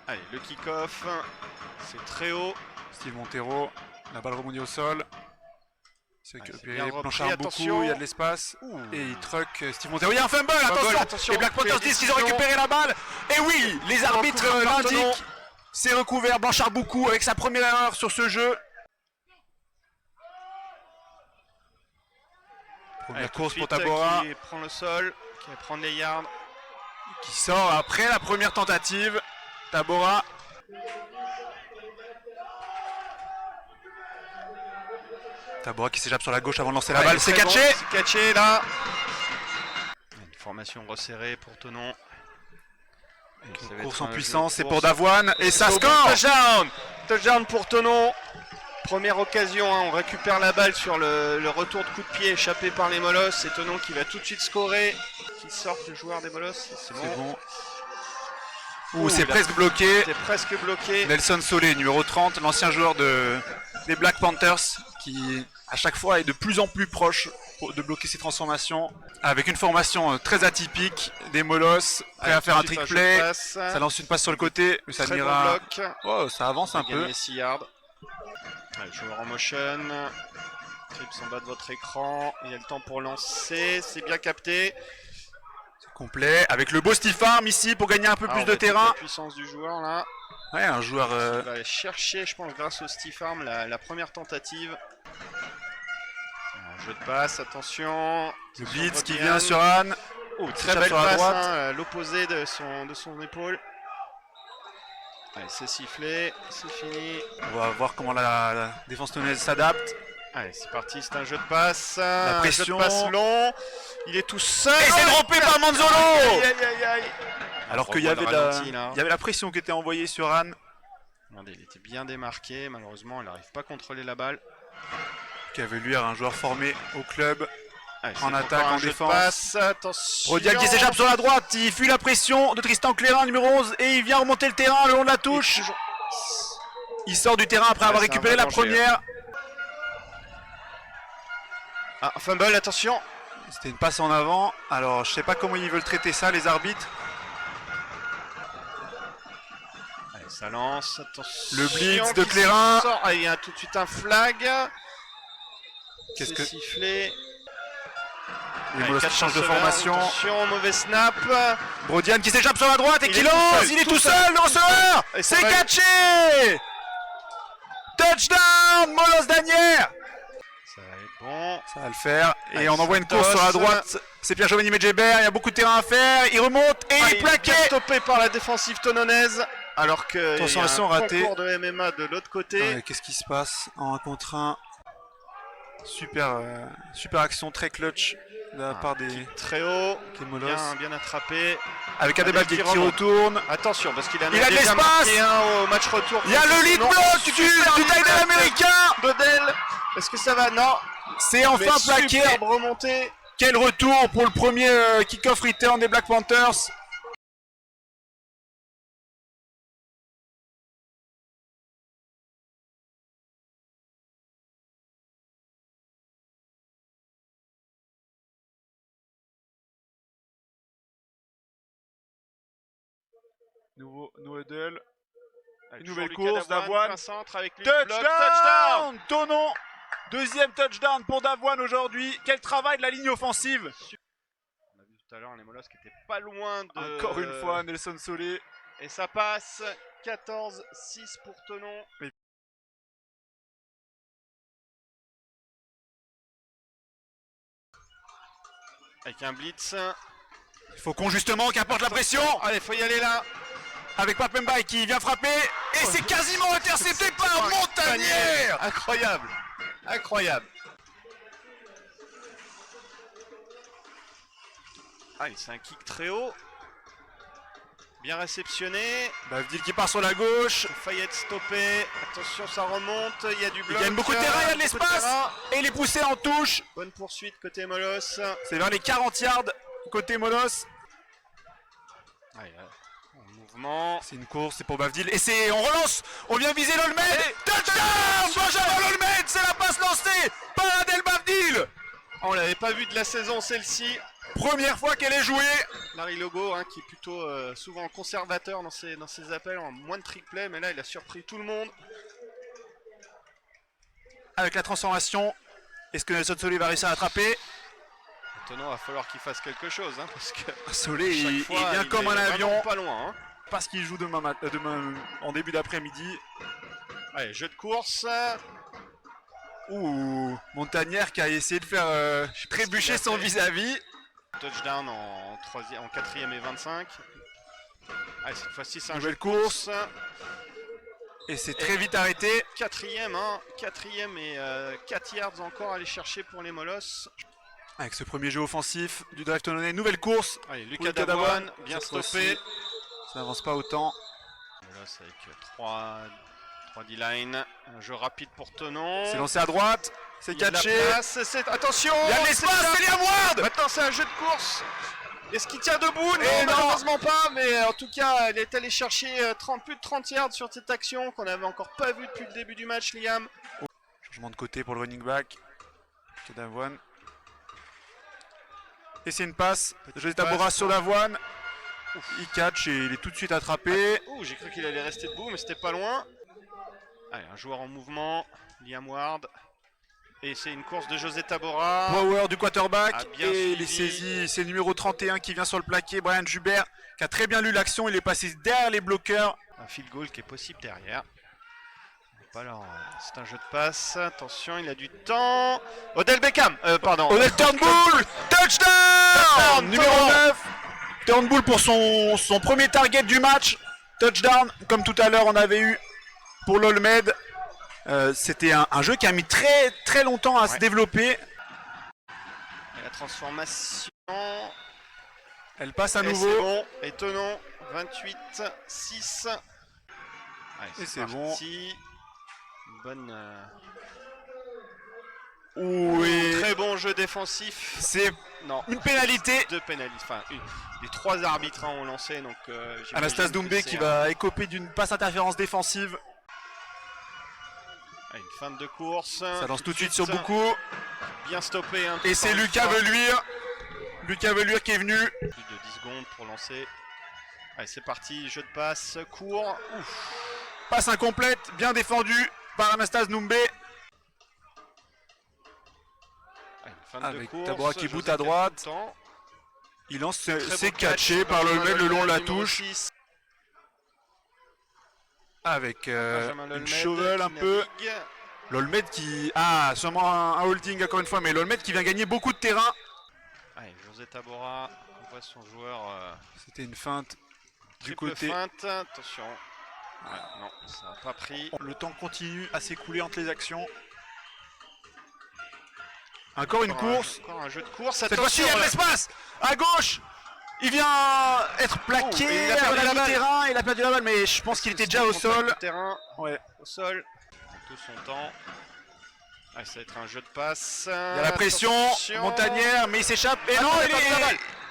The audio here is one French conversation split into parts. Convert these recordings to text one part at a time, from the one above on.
Allez, le kick-off, c'est très haut. Steve Montero, la balle rebondit au sol. C'est récupéré, bien repris, Blanchard attention. beaucoup, il y a de l'espace. Et il truck Steve Montero. Il y a un fumble, attention. Les Black Panthers la disent qu'ils ont décision. récupéré la balle. Et oui, les arbitres Recouvert par Tonon. l'indiquent. C'est recouvert, Blanchard beaucoup avec sa première erreur sur ce jeu. Première course pour Tabora. Qui prend le sol, qui va prendre les yards. Qui sort après la première tentative. Tabora. Tabora qui s'échappe sur la gauche avant de lancer la balle. C'est catché. Bon, c'est catché là. Une formation resserrée pour Tonon. Course en puissance, c'est pour Davoine. Et ça score. score. Touchdown pour Tonon. Première occasion, hein, on récupère la balle sur le retour de coup de pied échappé par les Molosses. C'est Tonon qui va tout de suite scorer. Qui sort le joueur des Molosses. C'est bon. Ouh, c'est presque bloqué. C'est presque bloqué. Nelson Solé, numéro 30, l'ancien joueur des Black Panthers, qui à chaque fois est de plus en plus proche de bloquer ses transformations. Avec une formation très atypique, des Molosses, prêt à faire un trick play. Ça lance une passe sur le côté, mais ça Très n'ira. bon bloc. Oh, ça avance un peu. 6 yards. Allez, joueur en motion. Trips en bas de votre écran. Il y a le temps pour lancer. C'est bien capté. Complet, avec le beau stiff arm ici pour gagner un peu plus de terrain. La puissance du joueur là. Ouais, un joueur. Il va aller chercher, je pense, grâce au stiff arm, la première tentative. Un jeu de passe, attention. Le blitz qui vient sur Anne. Oh, très belle passe, hein, l'opposé de son épaule. Allez, c'est sifflé, c'est fini. On va voir comment la défense tonnaise s'adapte. Allez, c'est parti, c'est un jeu de passe. La pression. Un jeu de passe long. Il est tout seul. Et c'est droppé par Manzolo. Aïe, aïe, aïe, aïe. Alors qu'il y avait la pression qui était envoyée sur Anne. Regardez, il était bien démarqué. Malheureusement, il n'arrive pas à contrôler la balle. Cavalier, un joueur formé au club. Allez, en attaque, en défense. Attention. Rodial qui s'échappe sur la droite. Il fuit la pression de Tristan Clérin, numéro 11. Et il vient remonter le terrain le long de la touche. Il sort du terrain après avoir récupéré la première. Ah, fumble, attention. C'était une passe en avant. Alors, je sais pas comment ils veulent traiter ça, les arbitres. Allez, ça lance, attention. Le blitz de Clérin. Ah, il y a tout de suite un flag. Qu'est-ce que sifflé. Les Molosses qui changent de formation. Attention, mauvais snap. Brodian qui s'échappe sur la droite et qui lance. Il est tout seul, le receveur. C'est catché. Touchdown, Molosse d'Anières. Ça va être bon. Ça va le faire. Et on envoie une course sur la droite. C'est Pierre-Giovanni Medjeber. Il y a beaucoup de terrain à faire. Il remonte et il est plaqué. Il est stoppé par la défensive tononaise. Alors qu'il y a un raté. concours de MMA de l'autre côté. Qu'est-ce qui se passe en 1 contre 1? Super action, très clutch de la part des très haut, bien attrapé. Avec Adebabdi qui retourne. Attention parce qu'il a de l'espace au match retour. Il y a le lead block du tight end américain Godel. Est-ce que ça va? Non. C'est enfin plaqué. Superbe remontée. Quel retour pour le premier kick-off return des Black Panthers. Nouveau huddle. Nouvelle course, Davoine. Touchdown! Tonon! Deuxième touchdown pour Davoine aujourd'hui. Quel travail de la ligne offensive! On a vu tout à l'heure les Molosses qui étaient pas loin de... Encore une fois, Nelson Solé. Et ça passe. 14-6 pour Tonon. Avec un blitz. Il faut qu'on justement qui apporte la pression. Allez, faut y aller là. Avec Papemba qui vient frapper. Et c'est quasiment intercepté par Montagnière. Incroyable. Incroyable. Allez, c'est un kick très haut. Bien réceptionné. Bavdil qui part sur la gauche. Fayette stoppé. Attention, ça remonte. Il y a du bloc. Il gagne beaucoup de terrain, il y a de l'espace. Et il est poussé en touche. Bonne poursuite côté Molosse. C'est vers les 40 yards côté Molosse. Allez, en mouvement. C'est une course, c'est pour Bavdil. Et on relance. On vient viser l'Olmed. Touchdown Benjamin Olmed. C'est la passe lancée par Adel Bavdil. On l'avait pas vu de la saison celle-ci. Première fois qu'elle est jouée. Larry Logo, hein, qui est plutôt souvent conservateur dans ses appels, en moins de trick play, mais là il a surpris tout le monde. Avec la transformation, est-ce que Nelson Solé va réussir à attraper? Maintenant, il va falloir qu'il fasse quelque chose, hein, parce que Solé, il fois, vient comme un avion. Pas loin. Hein. Parce qu'il joue demain en début d'après-midi. Allez, jeu de course. Ouh, Montagnère qui a essayé de faire trébucher son vis-à-vis. Touchdown en 4ème et 25. Allez, cette fois-ci, c'est un Nouvelle jeu de course. Et c'est très vite arrêté. 4ème, hein, 4ème et 4 yards encore à aller chercher pour les Molosses. Avec ce premier jeu offensif du drive tononné, nouvelle course. Allez, Lucas Davoine, bien stoppé. Ça n'avance pas autant. Molosse avec 3 D-line. Un jeu rapide pour Tonon. C'est lancé à droite. C'est catché. Attention! Il y a de l'espace, c'est Liam Ward! Maintenant, c'est un jeu de course. Est-ce qu'il tient debout? Non, malheureusement pas, mais en tout cas, il est allé chercher plus de 30 yards sur cette action qu'on n'avait encore pas vue depuis le début du match, Liam. Changement de côté pour le running back. Davoine. Et c'est une passe. José Tabora sur Davoine. Il catch et il est tout de suite attrapé. J'ai cru qu'il allait rester debout, mais c'était pas loin. Allez, un joueur en mouvement, Liam Ward. Et c'est une course de José Tabora. Power du quarterback. Et il est suivi. saisi. C'est le numéro 31 qui vient sur le plaqué. Brian Jubert qui a très bien lu l'action. Il est passé derrière les bloqueurs. Un field goal qui est possible derrière. Alors, c'est un jeu de passe. Attention, il a du temps. Odell Beckham. Pardon. Odell Turnbull. Touchdown numéro 9. Turnbull pour son premier target du match. Touchdown. Comme tout à l'heure, on avait eu pour l'Olmed. C'était un jeu qui a mis très très longtemps à se développer. Et la transformation. Elle passe à et nouveau. C'est bon. Étonnant. 28-6. Et c'est bon. Une bonne. Oui. Très bon jeu défensif. C'est une pénalité. Deux pénalités. Enfin, les 3 arbitres ont lancé. Donc, Anastas Doumbé qui va écoper d'une passe interférence défensive. Une fin de course. Ça lance tout de suite sur beaucoup. Bien stoppé. Hein, et c'est Lucas Veluire. Lucas Veluire qui est venu. Plus de 10 secondes pour lancer. Allez, c'est parti. Jeu de passe court. Ouf. Passe incomplète. Bien défendu par Anastas Doumbé. Avec Tabora qui boot à droite. Il lance, c'est catché par le long de la touche. Avec une shovel un peu. L'Olmed qui... Ah, sûrement un holding encore une fois, mais l'Olmed qui vient gagner beaucoup de terrain. Allez, José Tabora, on voit son joueur... C'était une feinte du côté. Feinte, attention. Ouais, non, ça n'a pas pris. Le temps continue à s'écouler entre les actions. Encore une course. Encore un jeu de course. Cette fois-ci, il y a de l'espace. À gauche, il vient être plaqué. Il a perdu la balle. Terrain, il a perdu la balle, mais je pense qu'il était déjà au sol. Terrain, ouais. Au sol. Tout son temps. Ah, ça va être un jeu de passe. Il y a la pression. Montagnère, mais il s'échappe. Et non,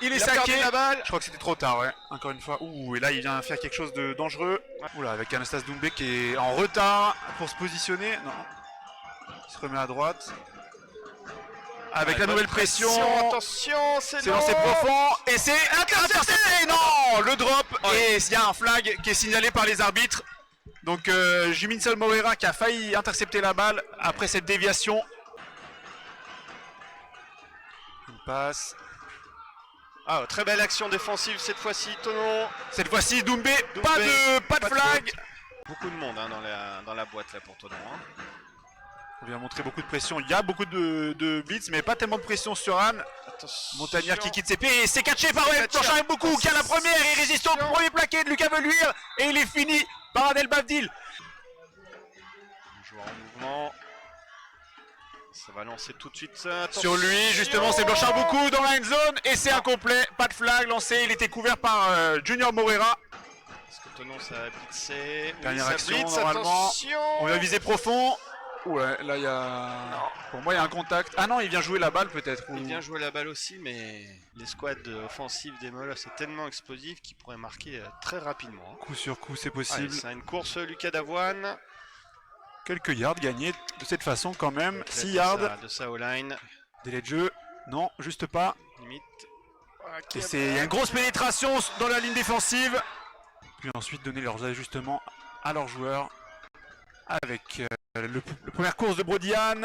il est saqué. La balle. Je crois que c'était trop tard, ouais. Encore une fois. Ouh, et là, il vient faire quelque chose de dangereux. Oula, avec Anastas Doumbé qui est en retard pour se positionner. Non. Il se remet à droite. Avec la nouvelle pression. Attention, c'est lancé profond. Et c'est intercepté. Non, le drop. Et il y a un flag qui est signalé par les arbitres. Donc Jiminson Moreira qui a failli intercepter la balle après cette déviation. Une passe. Ah, très belle action défensive cette fois-ci, Tonon. Cette fois-ci, Doumbé, pas de flag. Beaucoup de monde hein, dans la boîte là pour Tonon. Hein. On vient montrer beaucoup de pression. Il y a beaucoup de blitz, mais pas tellement de pression sur Anne. Montagnard qui quitte ses pieds et c'est catché par Torchard beaucoup qui a la première et résiste au premier plaqué de Lucas Veluire. Et il est fini par Adel Bavdil. Joueur en mouvement. Ça va lancer tout de suite. Sur lui, justement, c'est Blanchard beaucoup dans la end zone et c'est incomplet. Pas de flag lancé. Il était couvert par Junior Moreira. Est-ce que Tonon ça va blitzer? Dernière action, normalement. On va viser profond. Ouais, là il y a... Pour moi il y a un contact. Ah non, il vient jouer la balle peut-être. Il vient jouer la balle aussi, mais les squads offensives des Molosses c'est tellement explosif qu'ils pourraient marquer très rapidement. Coup sur coup, c'est possible. C'est une course Lucas Davoine. Quelques yards gagnés de cette façon quand même. 6 yards. De sa O-line. Délai de jeu. Non, juste pas. Limite. Et il y a une grosse pénétration dans la ligne défensive. Puis ensuite donner leurs ajustements à leurs joueurs. Avec la première course de Brodian.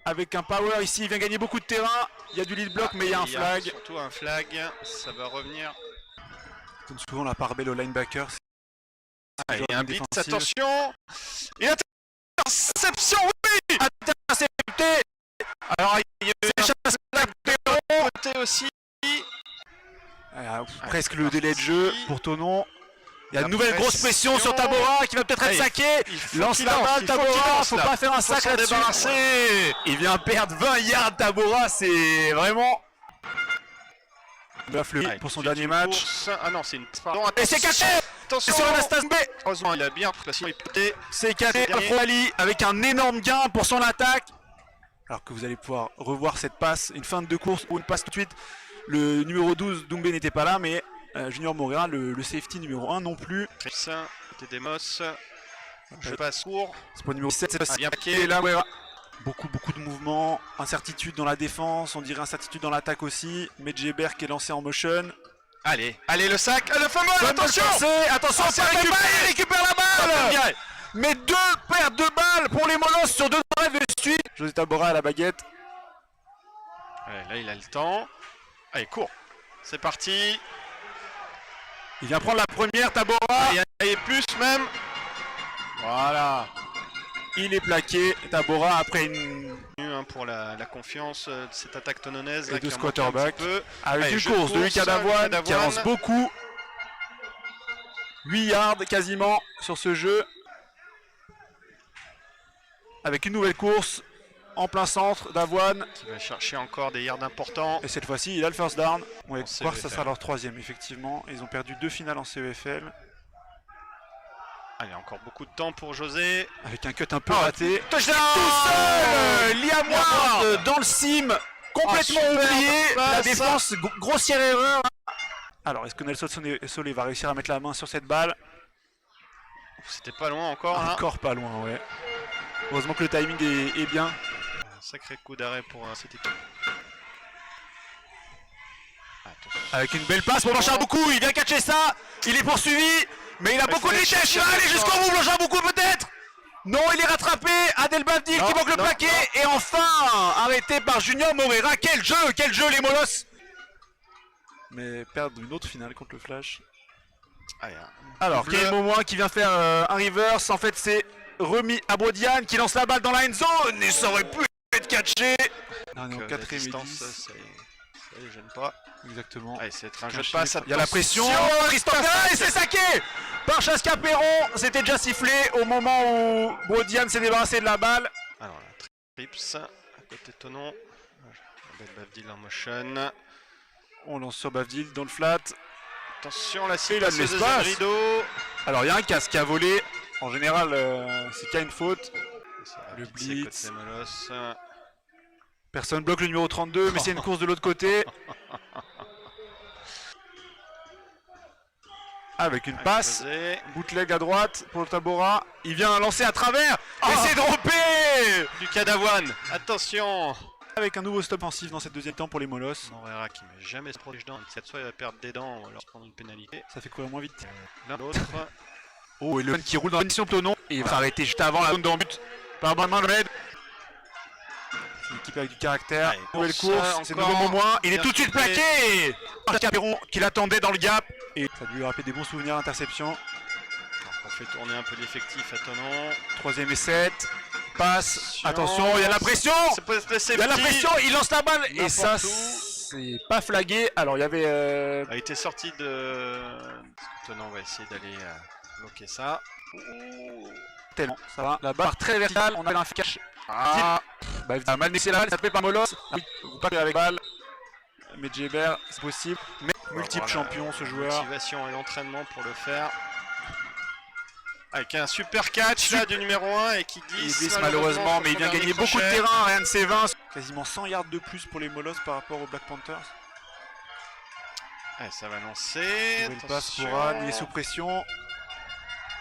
Avec un power ici, il vient gagner beaucoup de terrain. Il y a du lead block, mais il y a un flag. Surtout un flag, ça va revenir. Comme souvent la part belle au linebacker. Il y a un blitz, attention. Et interception, oui. Intercepté. Alors il y a côté aussi. Presque le délai de jeu pour Tonon. Il y a une nouvelle grosse pression sur Tabora qui va peut-être être saqué. Lance la balle Tabora, faut pas faire un sac là-dessus. Il vient perdre 20 yards Tabora, c'est vraiment... Bafle pour son dernier match. Ah non, c'est une... Et c'est caché. Attention sur Anastas B. Heureusement, il a bien pris, sinon il peut... C'est caché pour Ali avec un énorme gain pour son attaque. Alors que vous allez pouvoir revoir cette passe, une feinte de course ou une passe tout de suite. Le numéro 12, Doumbé n'était pas là, mais Junior Moreira, le safety numéro 1 non plus. Côté Demos, je passe court. C'est pour le numéro 7, c'est bien paqué. Là, Moreira. Beaucoup de mouvements, incertitude dans la défense, on dirait incertitude dans l'attaque aussi. Medjeber qui est lancé en motion. Allez, le sac, le fameux, attention. Attention, il récupère la balle. Mais 2 pertes de balles pour les Molosses sur 2 drives de suite. José Tabora à la baguette. Allez, là il a le temps. Allez, cours. C'est parti. Il vient prendre la première, Tabora. Et plus même. Voilà. Il est plaqué. Tabora après une... pour la confiance de cette attaque tononaise. Et de ce quarterback. Avec allez, une course de Lucas Davoine qui avance beaucoup. 8 yards quasiment sur ce jeu. Avec une nouvelle course en plein centre d'Avoine. Qui va chercher encore des yards importants. Et cette fois-ci, il a le first down. On va voir que ça sera leur 3e, effectivement. Ils ont perdu 2 finales en CEFL. Allez, encore beaucoup de temps pour José. Avec un cut un peu raté. Touchdown tout seul. Liam Ward dans le sim. Complètement oublié. La défense, grossière erreur. Alors, est-ce que Nelson Solé va réussir à mettre la main sur cette balle? C'était pas loin encore. Encore pas loin, ouais. Heureusement que le timing est bien. Un sacré coup d'arrêt pour cette équipe. Attention. Avec une belle passe pour Blanchard Boucou, il vient catcher ça. Il est poursuivi, mais il a beaucoup de vitesse. Il va aller jusqu'au bout, Blanchard Boucou peut-être. Non, il est rattrapé. Adel Bavdil qui manque le plaqué. Et enfin, arrêté par Junior Moreira. Quel jeu les Molosses. Mais perdre une autre finale contre le Flash. Alors, Karim Momoin qui vient faire un reverse. En fait, c'est remis à Brodian qui lance la balle dans la end zone et ça aurait pu être catché. On est en 4ème et 10. Ça les gêne pas. Exactement. Allez, c'est un jeu de passe. Il y a la pression. Christophe et c'est saqué par Chaska Perron. C'était déjà sifflé au moment où Brodian s'est débarrassé de la balle. Alors la trips à côté de Tonon. Bavdil en motion. On lance sur Bavdil dans le flat. Attention, la cible il a de l'espace. Rideau. Alors il y a un casque qui a volé. En général, c'est qu'il y a une faute. Le blitz. Personne bloque le numéro 32, mais c'est une course de l'autre côté. Avec une passe. Bootleg à droite pour le Tabora. Il vient lancer à travers. Et c'est droppé. Lucas Davoine, attention. Avec un nouveau stop offensif dans cette deuxième temps pour les Molosses. Moreira qui ne met jamais se proche dents. Cette fois il va perdre des dents ou alors prendre une pénalité. Ça fait courir moins vite. L'un l'autre. Oh, et le qui roule dans la mission Tonon. Et il va arrêter juste avant la zone de but par Mohamed. C'est une équipe avec du caractère. Allez, nouvelle course, c'est nouveau Momoin. Il est tout de suite plaqué par Caperon qui l'attendait dans le gap. Et ça lui rappeler des bons souvenirs d'interception. On fait tourner un peu l'effectif à Tonon. 3ème et 7. Passe. Attention, il y a la pression. Il y a la pression, il lance la balle. Et ça, c'est pas flagué. Alors il y avait... a été sorti de... Tonon va essayer d'aller bloquer ça. Tellement, ça va. La barre très verticale, on a un cache. Bah, il a mal nexé la balle, ça fait par Molos. Oui, pas avec balle. Mais Medjeber, c'est possible. Mais multiple champion ce joueur. La motivation et l'entraînement pour le faire. Avec un super catch là du numéro 1 et qui glisse. Il glisse malheureusement, mais il vient gagner beaucoup de terrain, rien de ses 20. Quasiment 100 yards de plus pour les Molosses par rapport aux Black Panthers. Allez, ça va lancer. Nouvelle passe pour Anne, il est sous pression.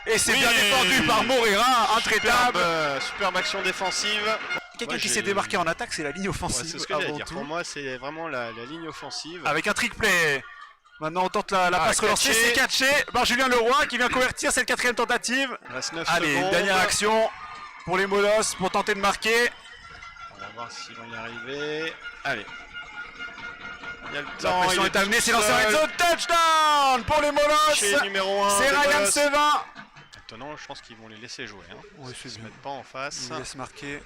Et c'est bien défendu par Moreira, intraitable. Superbe action défensive. quelqu'un qui j'ai- s'est démarqué en attaque, c'est la ligne Ouais, offensive c'est ce que j'allais avant dire. tout. Pour moi, c'est vraiment la ligne offensive. Avec un trick play. Maintenant on tente la passe relancée, catché. c'est catché par Julien Leroy qui vient convertir, c'est le 4e tentative. Il reste 9 Allez, secondes. dernière action pour les Molosses pour tenter de marquer. On va voir s'ils vont y arriver. Allez. Il y a le La temps. pression il est amenée, tout c'est lancé en seul. red zone, touchdown pour les Molosses. Chez numéro 1. C'est Ryan Sevin. Étonnant, je pense qu'ils vont les laisser jouer. Hein. Oui, Ils se mettent pas en face. Il laisse marquer.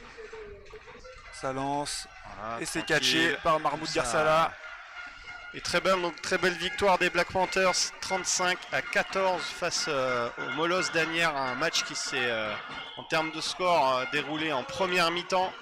Ça lance. Voilà, Et c'est tranquille. catché par Mahmoud Ça- Garsala. Et très belle victoire des Black Panthers, 35-14 face aux Molosses d'Asnières, un match qui s'est en termes de score déroulé en première mi-temps.